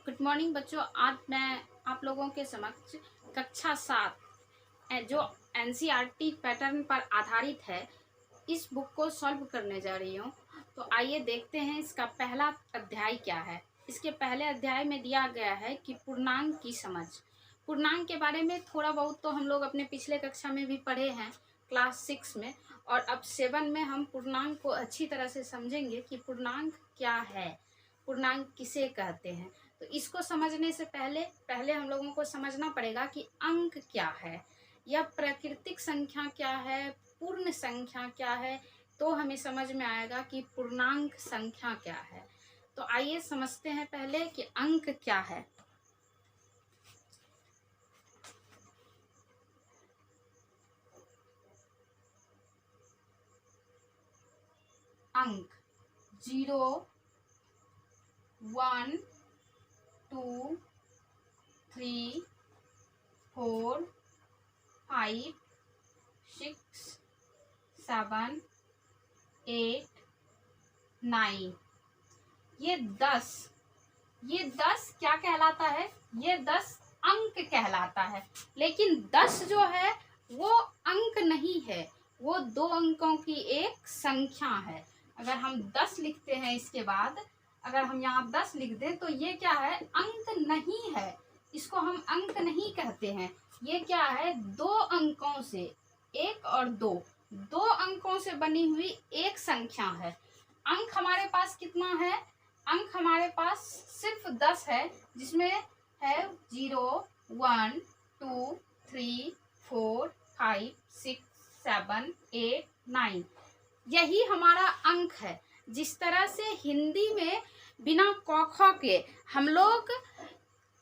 Good morning बच्चों। आज मैं आप लोगों के समक्ष कक्षा 7 जो एनसीईआरटी पैटर्न पर आधारित है इस बुक को सॉल्व करने जा रही हूँ। तो आइए देखते हैं इसका पहला अध्याय क्या है। इसके पहले अध्याय में दिया गया है कि पूर्णांक की समझ। पूर्णांक के बारे में थोड़ा बहुत तो हम लोग अपने पिछले कक्षा में भी पढ़े हैं क्लास 6 में, और अब 7 में हम पूर्णांक को अच्छी तरह से समझेंगे कि पूर्णांक क्या है, पूर्णांक किसे कहते हैं। तो इसको समझने से पहले हम लोगों को समझना पड़ेगा कि अंक क्या है, या प्राकृतिक संख्या क्या है, पूर्ण संख्या क्या है, तो हमें समझ में आएगा कि पूर्णांक संख्या क्या है। तो आइए समझते हैं पहले कि अंक क्या है। अंक 0, 1, 2, 3, 4, 5, 6, 7, 8, 9। ये 10 क्या कहलाता है? ये 10 अंक कहलाता है। लेकिन 10 जो है वो अंक नहीं है, वो 2 अंकों की एक संख्या है। अगर हम 10 लिखते हैं, इसके बाद अगर हम यहाँ 10 लिख दें तो ये क्या है? अंक नहीं है, इसको हम अंक नहीं कहते हैं। ये क्या है? 2 अंकों से, 1 और 2 अंकों से बनी हुई एक संख्या है। अंक हमारे पास कितना है? अंक हमारे पास सिर्फ 10 है, जिसमें है 0, 1, 2, 3, 4, 5, 6, 7, 8, 9। यही हमारा अंक है। जिस तरह से हिंदी में बिना क ख के हम लोग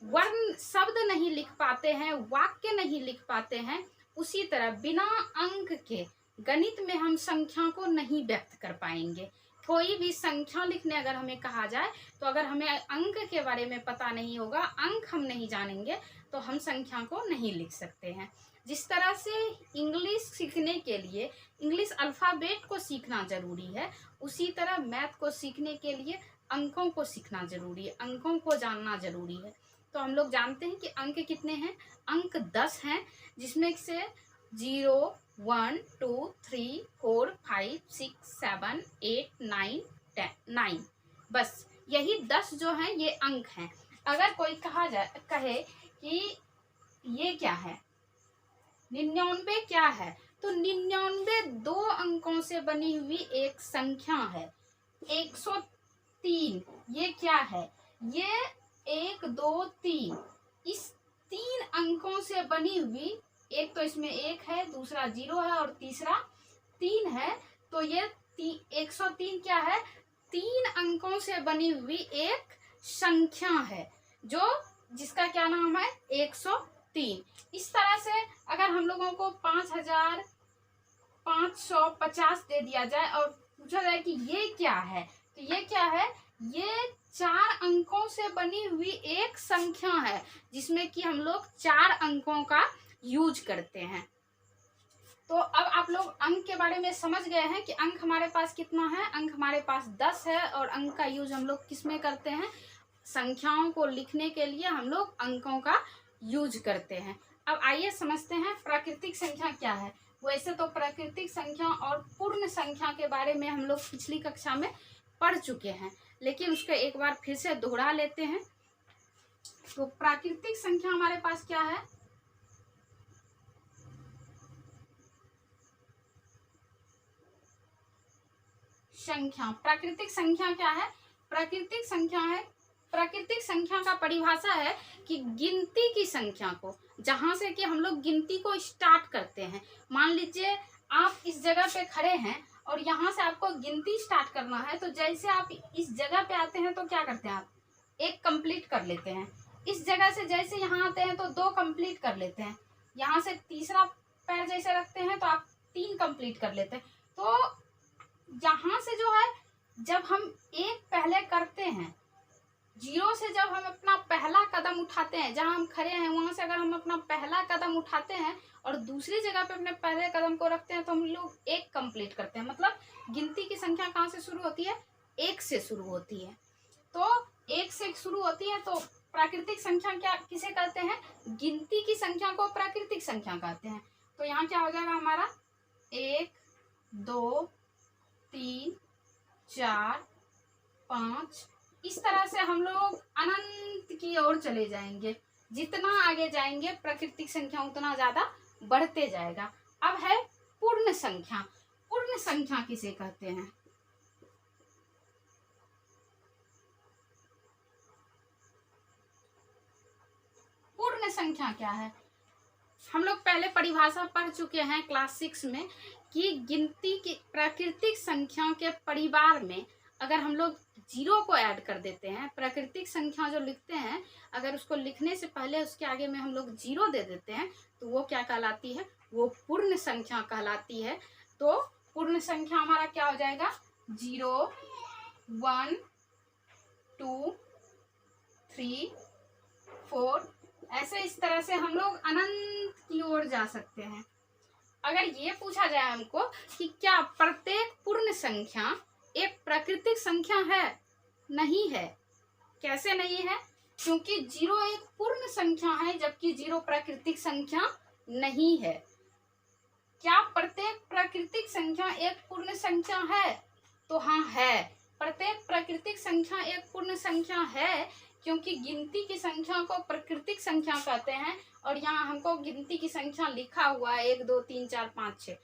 वर्ण शब्द नहीं लिख पाते हैं, वाक्य नहीं लिख पाते हैं, उसी तरह बिना अंक के गणित में हम संख्या को नहीं व्यक्त कर पाएंगे। कोई भी संख्या लिखने अगर हमें कहा जाए तो अगर हमें अंक के बारे में पता नहीं होगा, अंक हम नहीं जानेंगे, तो हम संख्या को नहीं लिख सकते हैं। जिस तरह से इंग्लिश सीखने के लिए इंग्लिश अल्फ़ाबेट को सीखना जरूरी है, उसी तरह मैथ को सीखने के लिए अंकों को सीखना जरूरी है, अंकों को जानना जरूरी है। तो हम लोग जानते हैं कि अंक कितने हैं? अंक 10 हैं, जिसमें से 0, 1, 2, 3, 4, 5, 6, 7, 8, 9। बस यही 10 जो हैं ये अंक हैं। अगर कोई कहे कि ये क्या है, 99 क्या है, तो 99 2 अंकों से बनी हुई एक संख्या है। 103 ये क्या है? ये 1, 2, 3 इस 3 अंकों से बनी हुई, एक तो इसमें 1 है, दूसरा 0 है और तीसरा 3 है। तो ये 103 क्या है? 3 अंकों से बनी हुई एक संख्या है, जिसका क्या नाम है? 103। इस तरह से अगर हम लोगों को 5550 दे दिया जाए और पूछा जाए कि ये क्या है, तो ये क्या है? ये 4 अंकों से बनी हुई एक संख्या है, जिसमें कि हम लोग 4 अंकों का यूज करते हैं। तो अब आप लोग अंक के बारे में समझ गए हैं कि अंक हमारे पास कितना है। अंक हमारे पास 10 है, और अंक का यूज हम लोग किस में करते हैं? संख्याओं को लिखने के लिए हम लोग अंकों का यूज करते हैं। अब आइए समझते हैं प्राकृतिक संख्या क्या है। वैसे तो प्राकृतिक संख्या और पूर्ण संख्या के बारे में हम लोग पिछली कक्षा में पढ़ चुके हैं, लेकिन उसको एक बार फिर से दोहरा लेते हैं। तो प्राकृतिक संख्या हमारे पास क्या है? संख्या। प्राकृतिक संख्या क्या है? प्राकृतिक संख्या का परिभाषा है कि गिनती की संख्या को, जहां से कि हम लोग गिनती को स्टार्ट करते हैं। मान लीजिए आप इस जगह पे खड़े हैं और यहाँ से आपको गिनती स्टार्ट करना है, तो जैसे आप इस जगह पे आते हैं तो क्या करते हैं? आप 1 कंप्लीट कर लेते हैं। इस जगह से जैसे यहाँ आते हैं तो 2 कंप्लीट कर लेते हैं। यहाँ से तीसरा पैर जैसे रखते हैं तो आप 3 कंप्लीट कर लेते हैं। तो यहाँ से जो है, जब हम 1 पहले करते हैं, 0 से जब हम अपना पहला कदम उठाते हैं, जहाँ हम खड़े हैं वहां से अगर हम अपना पहला कदम उठाते हैं और दूसरी जगह पे अपने पहले कदम को रखते हैं, तो हम लोग 1 कंप्लीट करते हैं। मतलब गिनती की संख्या कहाँ से शुरू होती है? 1 से शुरू होती है। तो एक से शुरू होती है तो प्राकृतिक संख्या क्या किसे कहते हैं? गिनती की संख्या को प्राकृतिक संख्या कहते हैं। तो यहाँ क्या हो जाएगा हमारा 1 2 3 4 5। इस तरह से हम लोग अनंत की ओर चले जाएंगे। जितना आगे जाएंगे प्राकृतिक संख्या उतना ज्यादा बढ़ते जाएगा। अब है पूर्ण संख्या। पूर्ण संख्या किसे कहते हैं? पूर्ण संख्या क्या है? हम लोग पहले परिभाषा पढ़ चुके हैं क्लास 6 में कि गिनती की प्राकृतिक संख्याओं के परिवार में अगर हम लोग जीरो को ऐड कर देते हैं, प्राकृतिक संख्या जो लिखते हैं अगर उसको लिखने से पहले उसके आगे में हम लोग जीरो दे देते हैं तो वो क्या कहलाती है? वो पूर्ण संख्या कहलाती है। तो पूर्ण संख्या हमारा क्या हो जाएगा? 0 1 2 3 4। ऐसे इस तरह से हम लोग अनंत की ओर जा सकते हैं। अगर ये पूछा जाए हमको कि क्या प्रत्येक पूर्ण संख्या एक प्राकृतिक संख्या है? नहीं है। कैसे नहीं है? क्योंकि 0 एक पूर्ण संख्या है जबकि 0 प्राकृतिक संख्या नहीं है। क्या प्रत्येक प्राकृतिक संख्या एक पूर्ण संख्या है? तो हाँ है। प्रत्येक प्राकृतिक संख्या एक पूर्ण संख्या है क्योंकि गिनती की संख्या को प्राकृतिक संख्या कहते हैं और यहाँ हमको गिनती की संख्या लिखा हुआ है 1 2 3 4 5 6।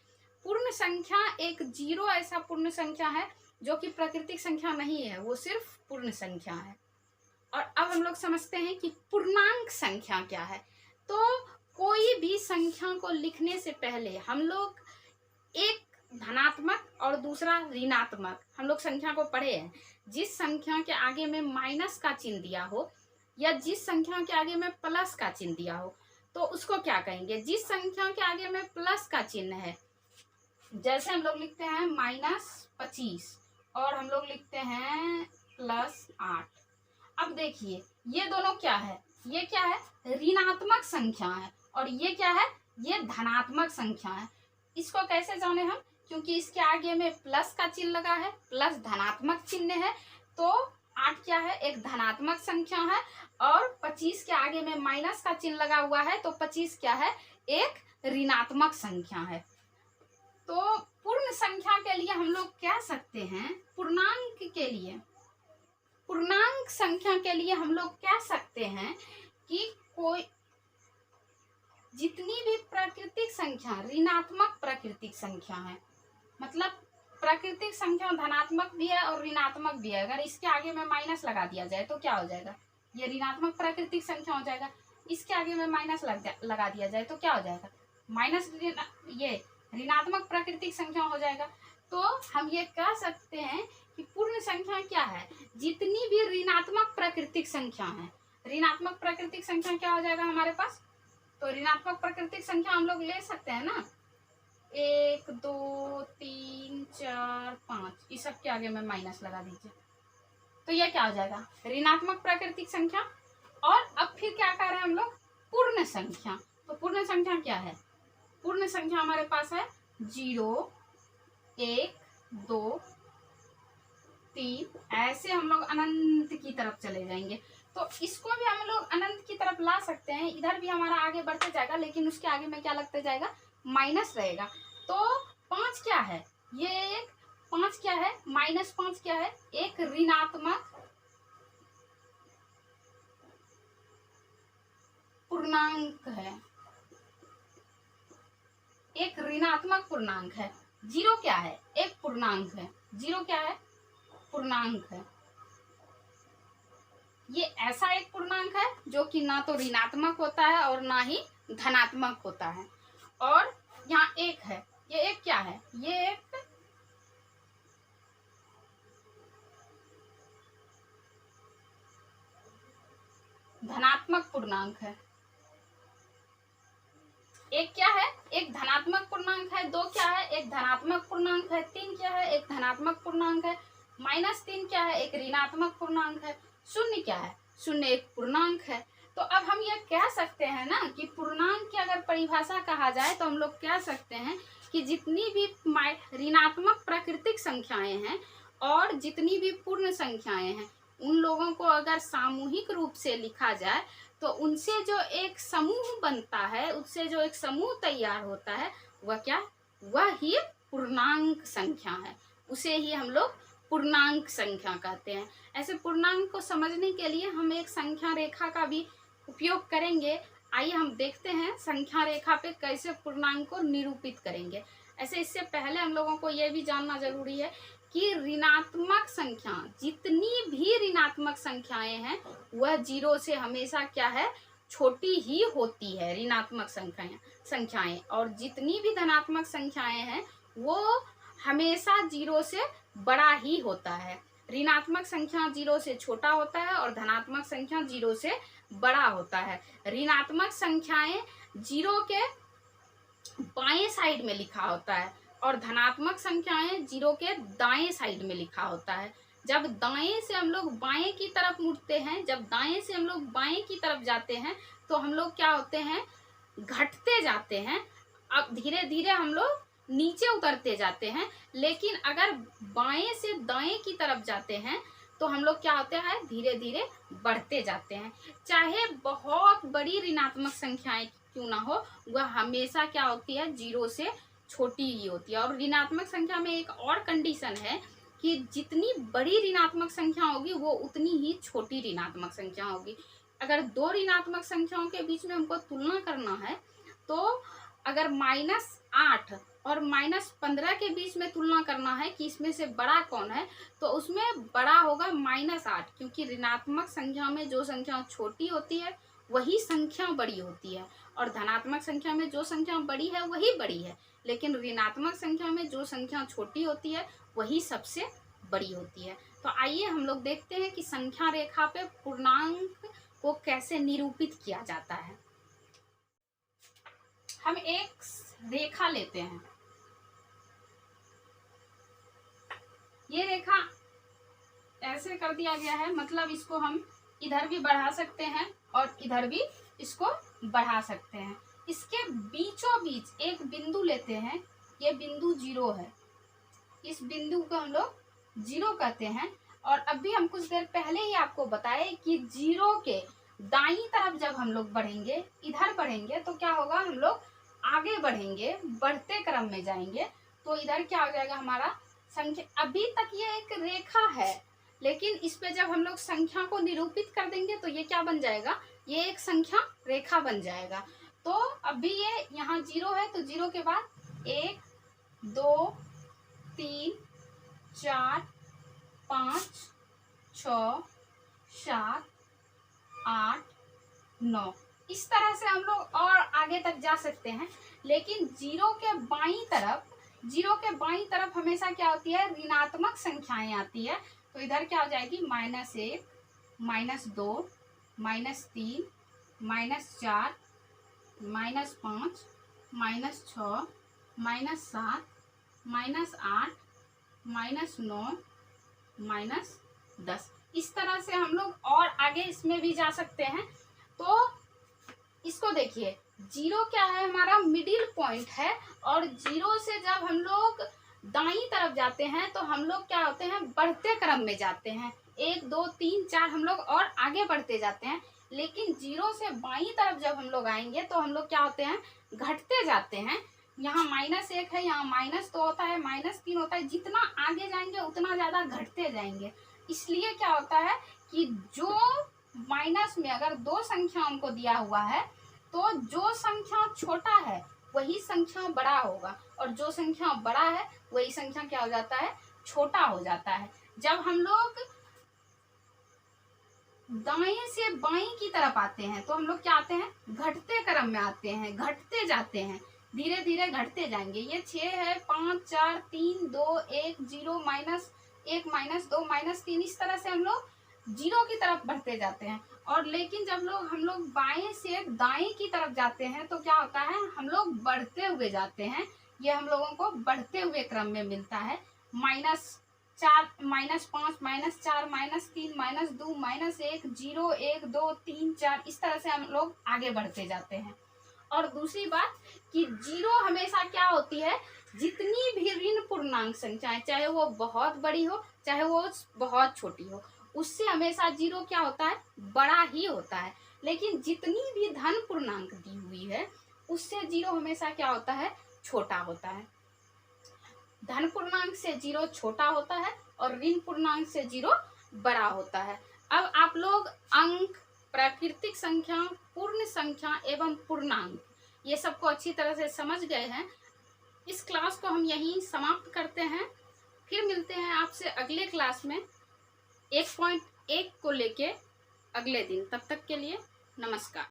पूर्ण संख्या एक 0 ऐसा पूर्ण संख्या है जो कि प्राकृतिक संख्या नहीं है, वो सिर्फ पूर्ण संख्या है। और अब हम लोग समझते हैं कि पूर्णांक संख्या क्या है। तो कोई भी संख्या को लिखने से पहले हम लोग एक धनात्मक और दूसरा ऋणात्मक, हम लोग संख्या को पढ़े हैं, जिस संख्या के आगे में माइनस का चिन्ह दिया हो या जिस संख्या के आगे में प्लस का चिन्ह दिया हो तो उसको क्या कहेंगे? जिस संख्या के आगे में प्लस का चिन्ह है, जैसे हम लोग लिखते हैं -25 और हम लोग लिखते हैं +8। अब देखिए ये दोनों क्या है? ये क्या है? ऋणात्मक संख्या है और ये क्या है? ये धनात्मक संख्या है। इसको कैसे जाने हम? क्योंकि इसके आगे में प्लस का चिन्ह लगा है, प्लस धनात्मक चिन्ह है, तो 8 क्या है? एक धनात्मक संख्या है और 25 के आगे में माइनस का चिन्ह लगा हुआ है तो 25 क्या है? एक ऋणात्मक संख्या है। तो पूर्ण संख्या के लिए हम लोग कह सकते हैं, पूर्णांक संख्या के लिए हम लोग कह सकते हैं कि कोई जितनी भी प्राकृतिक संख्या ऋणात्मक प्राकृतिक संख्या है, मतलब प्राकृतिक संख्या धनात्मक भी है और ऋणात्मक भी है, अगर इसके आगे में माइनस लगा दिया जाए तो क्या हो जाएगा? ये ऋणात्मक प्राकृतिक संख्या हो जाएगा। इसके आगे में माइनस लगा दिया जाए तो क्या हो जाएगा? ये ऋणात्मक प्राकृतिक संख्या हो जाएगा। तो हम ये कह सकते हैं कि पूर्ण संख्या क्या है? जितनी भी ऋणात्मक प्राकृतिक संख्या है। ऋणात्मक प्राकृतिक संख्या क्या हो जाएगा हमारे पास? तो ऋणात्मक प्राकृतिक संख्या हम लोग ले सकते हैं ना, 1 2 3 4 5, इस सब के आगे में माइनस लगा दीजिए तो यह क्या हो जाएगा? ऋणात्मक प्राकृतिक संख्या। और अब फिर क्या कर रहे हैं हम लोग? पूर्ण संख्या। तो पूर्ण संख्या क्या है? पूर्ण संख्या हमारे पास है 0 1 2 3। ऐसे हम लोग अनंत की तरफ चले जाएंगे। तो इसको भी हम लोग अनंत की तरफ ला सकते हैं। इधर भी हमारा आगे बढ़ते जाएगा लेकिन उसके आगे में क्या लगता जाएगा? माइनस रहेगा। तो 5 क्या है? ये एक 5 क्या है? -5 क्या है? एक ऋणात्मक पूर्णांक है, एक ऋणात्मक पूर्णांक है। 0 क्या है? एक पूर्णांक है। 0 क्या है? पूर्णांक है। ये ऐसा एक पूर्णांक है जो कि ना तो ऋणात्मक होता है और ना ही धनात्मक होता है। और यहाँ 1 है, ये 1 क्या है? ये एक धनात्मक पूर्णांक है। 1 क्या है? एक धनात्मक पूर्णांक है। 2 क्या है? एक धनात्मक पूर्णांक है। 3 क्या है? एक धनात्मक पूर्णांक है। -3 क्या है? एक ऋणात्मक पूर्णांक है। 0 क्या है? 0 एक पूर्णांक है। तो अब हम ये कह सकते हैं ना कि पूर्णांक की अगर परिभाषा कहा जाए तो हम लोग कह सकते हैं कि जितनी भी ऋणात्मक प्राकृतिक संख्याएं हैं और जितनी भी पूर्ण संख्याएं हैं उन लोगों को अगर सामूहिक रूप से लिखा जाए तो उनसे जो एक समूह बनता है, उससे जो एक समूह तैयार होता है, वह क्या, वह ही पूर्णांक संख्या है। उसे ही हम लोग पूर्णांक संख्या कहते हैं। ऐसे पूर्णांक को समझने के लिए हम एक संख्या रेखा का भी उपयोग करेंगे। आइए हम देखते हैं संख्या रेखा पे कैसे पूर्णांक को निरूपित करेंगे। ऐसे इससे पहले हम लोगों को यह भी जानना जरूरी है कि ऋणात्मक संख्या, जितनी भी ऋणात्मक संख्याएं हैं वह 0 से हमेशा क्या है, छोटी ही होती है ऋणात्मक संख्याएं, और जितनी भी धनात्मक संख्याएं हैं वो हमेशा 0 से बड़ा ही होता है। ऋणात्मक संख्या 0 से छोटा होता है और धनात्मक संख्या 0 से बड़ा होता है। ऋणात्मक संख्याएं 0 के बाएं साइड में लिखा होता है और धनात्मक संख्याएं 0 के दाएं साइड में लिखा होता है। जब दाएं से हम लोग बाएं की तरफ मुड़ते हैं, जब दाएं से हम लोग बाएं की तरफ जाते हैं तो हम लोग क्या होते हैं, घटते जाते हैं। अब धीरे धीरे हम लोग नीचे उतरते जाते हैं। लेकिन अगर बाएं से दाएं की तरफ जाते हैं तो हम लोग क्या होते हैं, धीरे धीरे बढ़ते जाते हैं। चाहे बहुत बड़ी ऋणात्मक संख्याएं क्यों ना हो, वह हमेशा क्या होती है, 0 से छोटी ही होती है। और ऋणात्मक संख्या में एक और कंडीशन है कि जितनी बड़ी ऋणात्मक संख्या होगी वो उतनी ही छोटी ऋणात्मक संख्या होगी। अगर दो ऋणात्मक संख्याओं के बीच में हमको तुलना करना है तो अगर -8 और -15 के बीच में तुलना करना है कि इसमें से बड़ा कौन है, तो उसमें बड़ा होगा -8, क्योंकि ऋणात्मक संख्या में जो संख्या छोटी होती है वही संख्या बड़ी होती है, और धनात्मक संख्या में जो संख्या बड़ी है वही बड़ी है, लेकिन ऋणात्मक संख्या में जो संख्या छोटी होती है वही सबसे बड़ी होती है। तो आइए हम लोग देखते हैं कि संख्या रेखा पे पूर्णांक को कैसे निरूपित किया जाता है। हम एक रेखा लेते हैं। ये रेखा ऐसे कर दिया गया है, मतलब इसको हम इधर भी बढ़ा सकते हैं और इधर भी इसको बढ़ा सकते हैं। इसके बीचों बीच एक बिंदु लेते हैं, ये बिंदु 0 है। इस बिंदु को हम लोग 0 कहते हैं। और अभी हम कुछ देर पहले ही आपको बताए कि 0 के दाईं तरफ जब हम लोग बढ़ेंगे, इधर बढ़ेंगे, तो क्या होगा, हम लोग आगे बढ़ेंगे, बढ़ते क्रम में जाएंगे, तो इधर क्या हो जाएगा हमारा संख्या। अभी तक ये एक रेखा है, लेकिन इस पे जब हम लोग संख्या को निरूपित कर देंगे तो ये क्या बन जाएगा, ये एक संख्या रेखा बन जाएगा। तो अभी ये यहाँ 0 है, तो 0 के बाद 1 2 3 4 5 6 7 8 9, इस तरह से हम लोग और आगे तक जा सकते हैं। लेकिन 0 के बाईं तरफ हमेशा क्या होती है, ऋणात्मक संख्याएं आती है। तो इधर क्या हो जाएगी, -1 -2 -3 -4 -5 -6 -7 -8 -9 -10, इस तरह से हम लोग और आगे इसमें भी जा सकते हैं। तो इसको देखिए, 0 क्या है, हमारा मिडिल पॉइंट है, और 0 से जब हम लोग दाईं तरफ जाते हैं तो हम लोग क्या होते हैं, बढ़ते क्रम में जाते हैं। 1 2 3 4 हम लोग और आगे बढ़ते जाते हैं। लेकिन 0 से बाईं तरफ जब हम लोग आएंगे तो हम लोग क्या होते हैं, घटते जाते हैं। यहाँ -1 है, यहाँ -2 होता है, -3 होता है। जितना आगे जाएंगे उतना ज्यादा घटते जाएंगे। इसलिए क्या होता है कि जो माइनस में अगर 2 संख्याओं को दिया हुआ है तो जो संख्या छोटा है वही संख्या बड़ा होगा, और जो संख्या बड़ा है वही संख्या क्या हो जाता है, छोटा हो जाता है। जब हम लोग दाएं से बाएं की तरफ आते हैं तो हम लोग क्या आते हैं, घटते क्रम में आते हैं, घटते जाते हैं, धीरे धीरे घटते जाएंगे। ये 6 है, 5 4 3 2 1 0 -1 -2 -3, इस तरह से हम लोग 0 की तरफ बढ़ते जाते हैं। और लेकिन जब हम लोग बाएं से दाएं की तरफ जाते हैं तो क्या होता है, हम लोग बढ़ते हुए जाते हैं। ये हम लोगों को बढ़ते हुए क्रम में मिलता है। -4 -5 -4 -3 -2 -1 0 1 2 3 4, इस तरह से हम लोग आगे बढ़ते जाते हैं। और दूसरी बात कि 0 हमेशा क्या होती है, जितनी भी ऋण पूर्णांक संख्याएं, चाहे वो बहुत बड़ी हो चाहे वो बहुत छोटी हो, उससे हमेशा जीरो क्या होता है, बड़ा ही होता है। लेकिन जितनी भी धन पूर्णांक दी हुई है उससे जीरो हमेशा क्या होता है, छोटा होता है। धन पूर्णांक से जीरो छोटा होता है और ऋण पूर्णांक से जीरो बड़ा होता है। अब आप लोग अंक, प्राकृतिक संख्या, पूर्ण संख्या एवं पूर्णांक ये सबको अच्छी तरह से समझ गए हैं। इस क्लास को हम यहीं समाप्त करते हैं। फिर मिलते हैं आपसे अगले क्लास में 1.1 को लेके अगले दिन। तब तक के लिए नमस्कार।